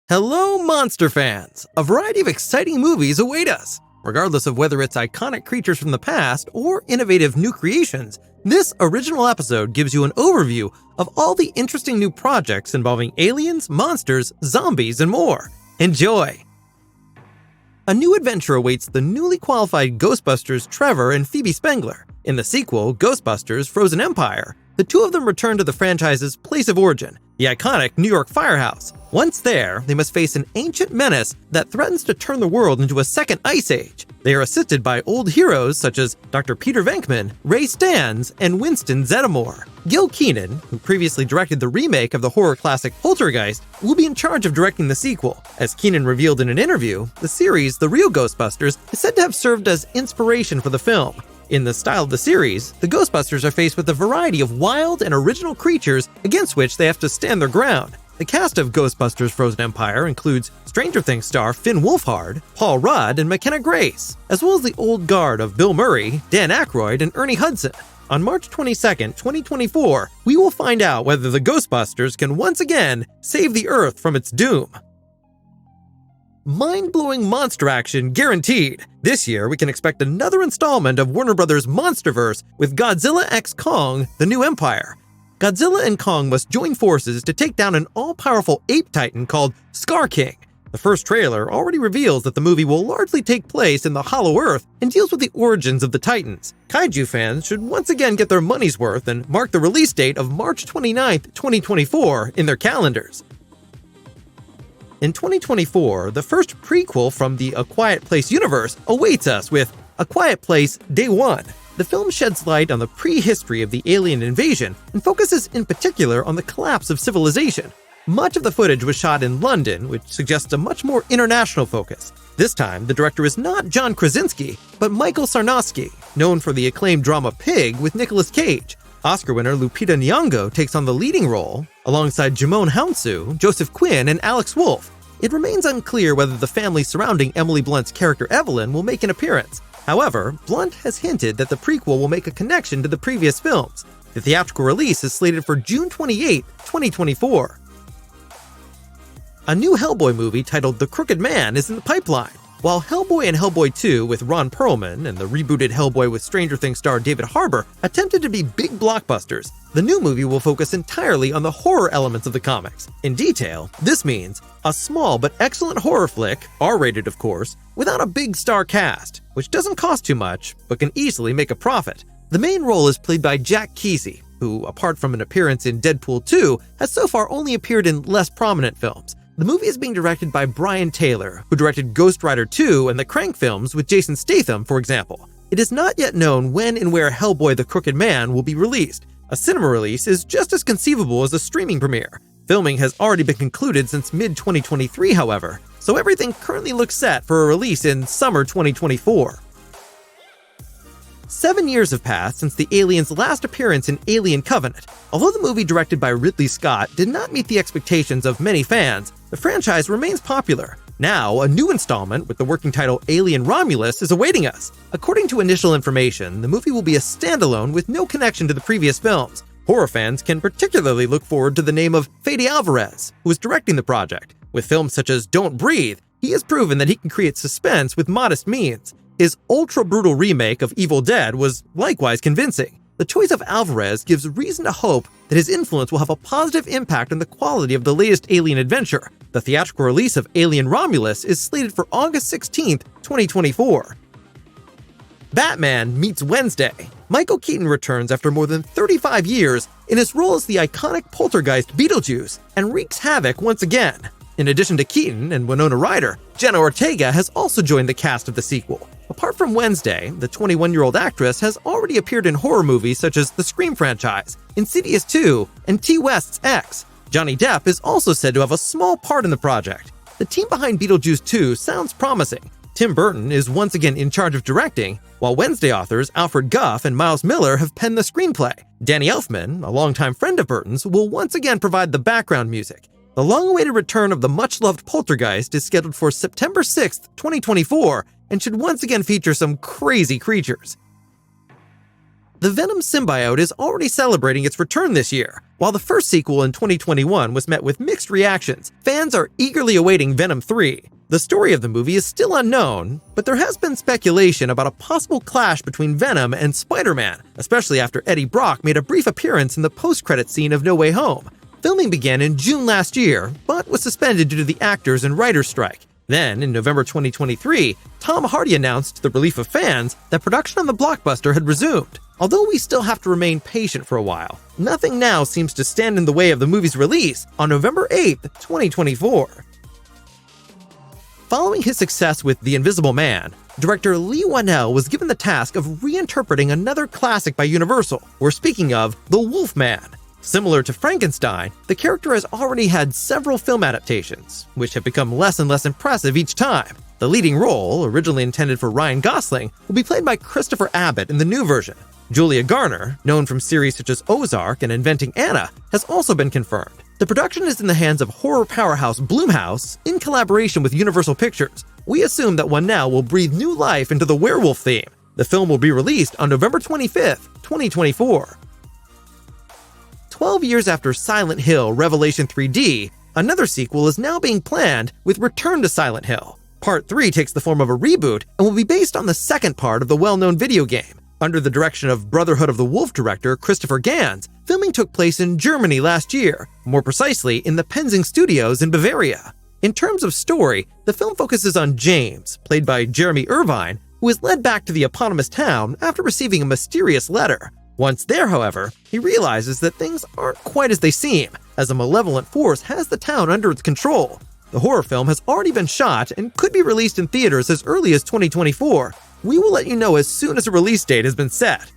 Hello, monster fans! A variety of exciting movies await us. Regardless of whether it's iconic creatures from the past or innovative new creations, this original episode gives you an overview of all the interesting new projects involving aliens, monsters, zombies, and more. Enjoy! A new adventure awaits the newly qualified Ghostbusters Trevor and Phoebe Spengler. In the sequel, Ghostbusters Frozen Empire, the two of them return to the franchise's place of origin, the iconic New York firehouse. Once there, they must face an ancient menace that threatens to turn the world into a second ice age. They are assisted by old heroes such as Dr. Peter Venkman, Ray Stantz, and Winston Zeddemore. Gil Kenan, who previously directed the remake of the horror classic Poltergeist, will be in charge of directing the sequel. As Kenan revealed in an interview, the series The Real Ghostbusters is said to have served as inspiration for the film. In the style of the series, the Ghostbusters are faced with a variety of wild and original creatures against which they have to stand their ground. The cast of Ghostbusters Frozen Empire includes Stranger Things star Finn Wolfhard, Paul Rudd, and McKenna Grace, as well as the old guard of Bill Murray, Dan Aykroyd, and Ernie Hudson. On March 22, 2024, we will find out whether the Ghostbusters can once again save the Earth from its doom. Mind-blowing monster action guaranteed! This year, we can expect another installment of Warner Bros. Monsterverse with Godzilla x Kong: The New Empire. Godzilla and Kong must join forces to take down an all-powerful ape titan called Scar King. The first trailer already reveals that the movie will largely take place in the Hollow Earth and deals with the origins of the Titans. Kaiju fans should once again get their money's worth and mark the release date of March 29, 2024 in their calendars. In 2024, the first prequel from the A Quiet Place universe awaits us with A Quiet Place Day 1. The film sheds light on the prehistory of the alien invasion and focuses in particular on the collapse of civilization. Much of the footage was shot in London, which suggests a much more international focus. This time, the director is not John Krasinski, but Michael Sarnowski, known for the acclaimed drama Pig with Nicolas Cage. Oscar winner Lupita Nyong'o takes on the leading role, alongside Jimon Hounsou, Joseph Quinn, and Alex Wolff. It remains unclear whether the family surrounding Emily Blunt's character Evelyn will make an appearance. However, Blunt has hinted that the prequel will make a connection to the previous films. The theatrical release is slated for June 28, 2024. A new Hellboy movie titled The Crooked Man is in the pipeline. While Hellboy and Hellboy 2 with Ron Perlman and the rebooted Hellboy with Stranger Things star David Harbour attempted to be big blockbusters, the new movie will focus entirely on the horror elements of the comics. In detail, this means a small but excellent horror flick, R-rated of course, without a big star cast, which doesn't cost too much, but can easily make a profit. The main role is played by Jack Kesey, who, apart from an appearance in Deadpool 2, has so far only appeared in less prominent films. The movie is being directed by Brian Taylor, who directed Ghost Rider 2 and the Crank films with Jason Statham, for example. It is not yet known when and where Hellboy the Crooked Man will be released. A cinema release is just as conceivable as a streaming premiere. Filming has already been concluded since mid-2023, however, so everything currently looks set for a release in summer 2024. 7 years have passed since the aliens' last appearance in Alien Covenant. Although the movie directed by Ridley Scott did not meet the expectations of many fans, the franchise remains popular. Now, a new installment with the working title Alien Romulus is awaiting us. According to initial information, the movie will be a standalone with no connection to the previous films. Horror fans can particularly look forward to the name of Fede Alvarez, who is directing the project. With films such as Don't Breathe, he has proven that he can create suspense with modest means. His ultra-brutal remake of Evil Dead was likewise convincing. The choice of Alvarez gives reason to hope that his influence will have a positive impact on the quality of the latest Alien adventure. The theatrical release of Alien Romulus is slated for August 16, 2024. Batman meets Wednesday. Michael Keaton returns after more than 35 years in his role as the iconic poltergeist Beetlejuice and wreaks havoc once again. In addition to Keaton and Winona Ryder, Jenna Ortega has also joined the cast of the sequel. Apart from Wednesday, the 21-year-old actress has already appeared in horror movies such as the Scream franchise, Insidious 2, and T. West's X. Johnny Depp is also said to have a small part in the project. The team behind Beetlejuice 2 sounds promising. Tim Burton is once again in charge of directing, while Wednesday authors Alfred Gough and Miles Miller have penned the screenplay. Danny Elfman, a longtime friend of Burton's, will once again provide the background music. The long-awaited return of the much-loved Poltergeist is scheduled for September 6, 2024, and should once again feature some crazy creatures. The Venom symbiote is already celebrating its return this year. While the first sequel in 2021 was met with mixed reactions, fans are eagerly awaiting Venom 3. The story of the movie is still unknown, but there has been speculation about a possible clash between Venom and Spider-Man, especially after Eddie Brock made a brief appearance in the post-credit scene of No Way Home. Filming began in June last year, but was suspended due to the actors and writers' strike. Then, in November 2023, Tom Hardy announced to the relief of fans that production on the blockbuster had resumed. Although we still have to remain patient for a while, nothing now seems to stand in the way of the movie's release on November 8, 2024. Following his success with The Invisible Man, director Leigh Whannell was given the task of reinterpreting another classic by Universal. We're speaking of The Wolfman. Similar to Frankenstein, the character has already had several film adaptations, which have become less and less impressive each time. The leading role, originally intended for Ryan Gosling, will be played by Christopher Abbott in the new version. Julia Garner, known from series such as Ozark and Inventing Anna, has also been confirmed. The production is in the hands of horror powerhouse Blumhouse in collaboration with Universal Pictures. We assume that Whannell will breathe new life into the werewolf theme. The film will be released on November 25th, 2024. 12 years after Silent Hill Revelation 3D, another sequel is now being planned with Return to Silent Hill. Part 3 takes the form of a reboot and will be based on the second part of the well-known video game. Under the direction of Brotherhood of the Wolf director Christopher Gans, filming took place in Germany last year, more precisely in the Penzing Studios in Bavaria. In terms of story, the film focuses on James, played by Jeremy Irvine, who is led back to the eponymous town after receiving a mysterious letter. Once there, however, he realizes that things aren't quite as they seem, as a malevolent force has the town under its control. The horror film has already been shot and could be released in theaters as early as 2024. We will let you know as soon as a release date has been set.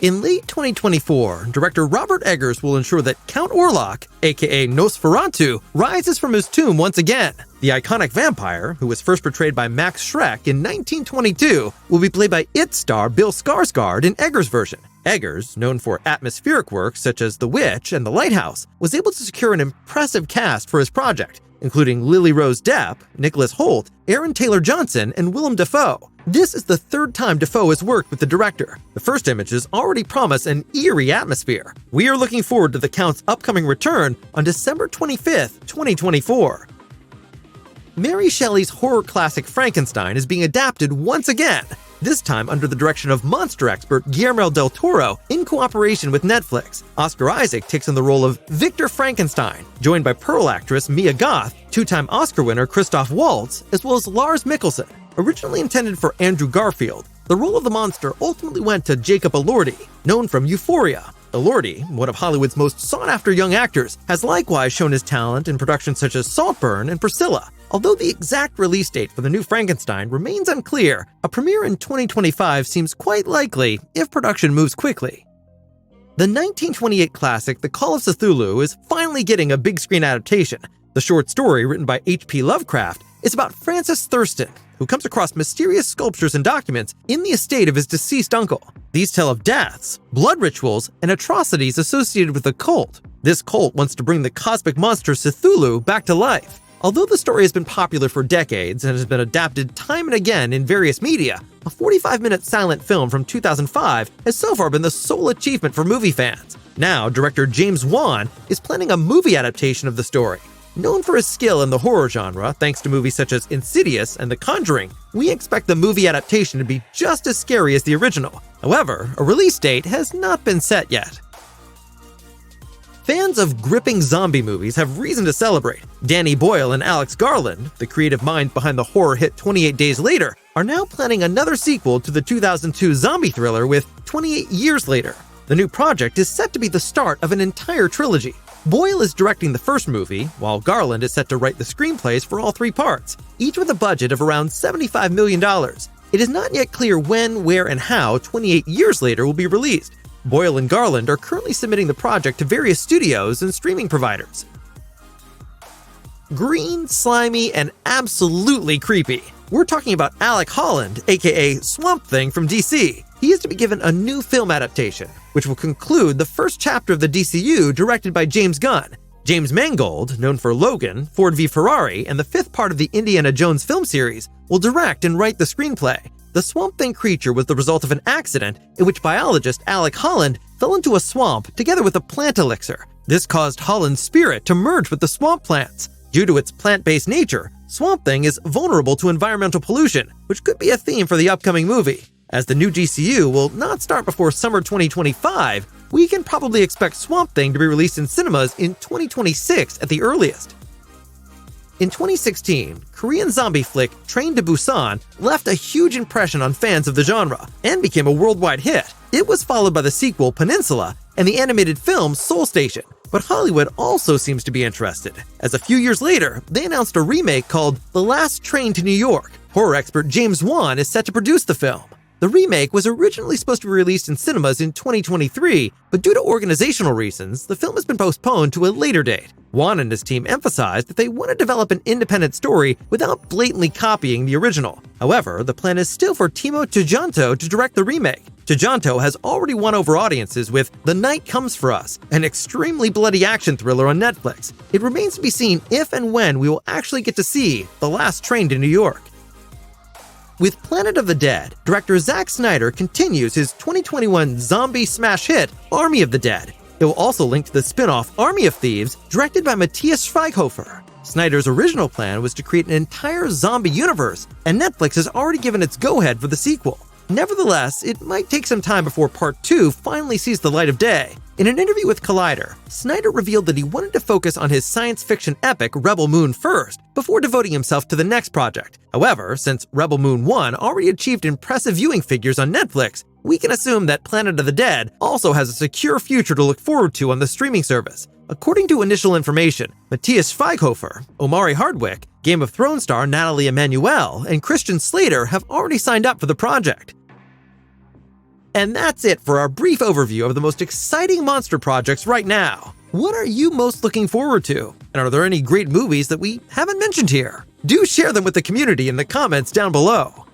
In late 2024, director Robert Eggers will ensure that Count Orlok, aka Nosferatu, rises from his tomb once again. The iconic vampire, who was first portrayed by Max Schreck in 1922, will be played by IT star Bill Skarsgård in Eggers' version. Eggers, known for atmospheric works such as The Witch and The Lighthouse, was able to secure an impressive cast for his project, including Lily Rose Depp, Nicholas Hoult, Aaron Taylor-Johnson, and Willem Dafoe. This is the third time Dafoe has worked with the director. The first images already promise an eerie atmosphere. We are looking forward to the Count's upcoming return on December 25th, 2024. Mary Shelley's horror classic Frankenstein is being adapted once again, this time under the direction of monster expert Guillermo del Toro in cooperation with Netflix. Oscar Isaac takes on the role of Victor Frankenstein, joined by Pearl actress Mia Goth, two-time Oscar winner Christoph Waltz, as well as Lars Mikkelsen. Originally intended for Andrew Garfield, the role of the monster ultimately went to Jacob Elordi, known from Euphoria. Elordi, one of Hollywood's most sought-after young actors, has likewise shown his talent in productions such as Saltburn and Priscilla. Although the exact release date for the new Frankenstein remains unclear, a premiere in 2025 seems quite likely if production moves quickly. The 1928 classic The Call of Cthulhu is finally getting a big screen adaptation. The short story, written by H.P. Lovecraft, is about Francis Thurston, who comes across mysterious sculptures and documents in the estate of his deceased uncle. These tell of deaths, blood rituals, and atrocities associated with the cult. This cult wants to bring the cosmic monster Cthulhu back to life. Although the story has been popular for decades and has been adapted time and again in various media, a 45-minute silent film from 2005 has so far been the sole achievement for movie fans. Now, director James Wan is planning a movie adaptation of the story. Known for his skill in the horror genre, thanks to movies such as Insidious and The Conjuring, we expect the movie adaptation to be just as scary as the original. However, a release date has not been set yet. Fans of gripping zombie movies have reason to celebrate. Danny Boyle and Alex Garland, the creative minds behind the horror hit 28 Days Later, are now planning another sequel to the 2002 zombie thriller with 28 Years Later. The new project is set to be the start of an entire trilogy. Boyle is directing the first movie, while Garland is set to write the screenplays for all three parts, each with a budget of around $75 million. It is not yet clear when, where, and how 28 Years Later will be released. Boyle and Garland are currently submitting the project to various studios and streaming providers. Green, slimy, and absolutely creepy. We're talking about Alec Holland, aka Swamp Thing from DC. He is to be given a new film adaptation, which will conclude the first chapter of the DCU directed by James Gunn. James Mangold, known for Logan, Ford v Ferrari, and the fifth part of the Indiana Jones film series, will direct and write the screenplay. The Swamp Thing creature was the result of an accident in which biologist Alec Holland fell into a swamp together with a plant elixir. This caused Holland's spirit to merge with the swamp plants. Due to its plant-based nature, Swamp Thing is vulnerable to environmental pollution, which could be a theme for the upcoming movie. As the new GCU will not start before summer 2025, we can probably expect Swamp Thing to be released in cinemas in 2026 at the earliest. In 2016, Korean zombie flick Train to Busan left a huge impression on fans of the genre and became a worldwide hit. It was followed by the sequel Peninsula and the animated film Soul Station. But Hollywood also seems to be interested, as a few years later, they announced a remake called The Last Train to New York. Horror expert James Wan is set to produce the film. The remake was originally supposed to be released in cinemas in 2023, but due to organizational reasons, the film has been postponed to a later date. Wan and his team emphasized that they want to develop an independent story without blatantly copying the original. However, the plan is still for Timo Tjahjanto to direct the remake. Tjahjanto has already won over audiences with The Night Comes for Us, an extremely bloody action thriller on Netflix. It remains to be seen if and when we will actually get to see The Last Train to New York. With Planet of the Dead, director Zack Snyder continues his 2021 zombie smash hit, Army of the Dead. It will also link to the spin-off Army of Thieves, directed by Matthias Schweighöfer. Snyder's original plan was to create an entire zombie universe, and Netflix has already given its go-ahead for the sequel. Nevertheless, it might take some time before Part 2 finally sees the light of day. In an interview with Collider, Snyder revealed that he wanted to focus on his science fiction epic Rebel Moon first, before devoting himself to the next project. However, since Rebel Moon 1 already achieved impressive viewing figures on Netflix, we can assume that Planet of the Dead also has a secure future to look forward to on the streaming service. According to initial information, Matthias Schweighöfer, Omari Hardwick, Game of Thrones star Natalie Emmanuel, and Christian Slater have already signed up for the project. And that's it for our brief overview of the most exciting monster projects right now. What are you most looking forward to? And are there any great movies that we haven't mentioned here? Do share them with the community in the comments down below.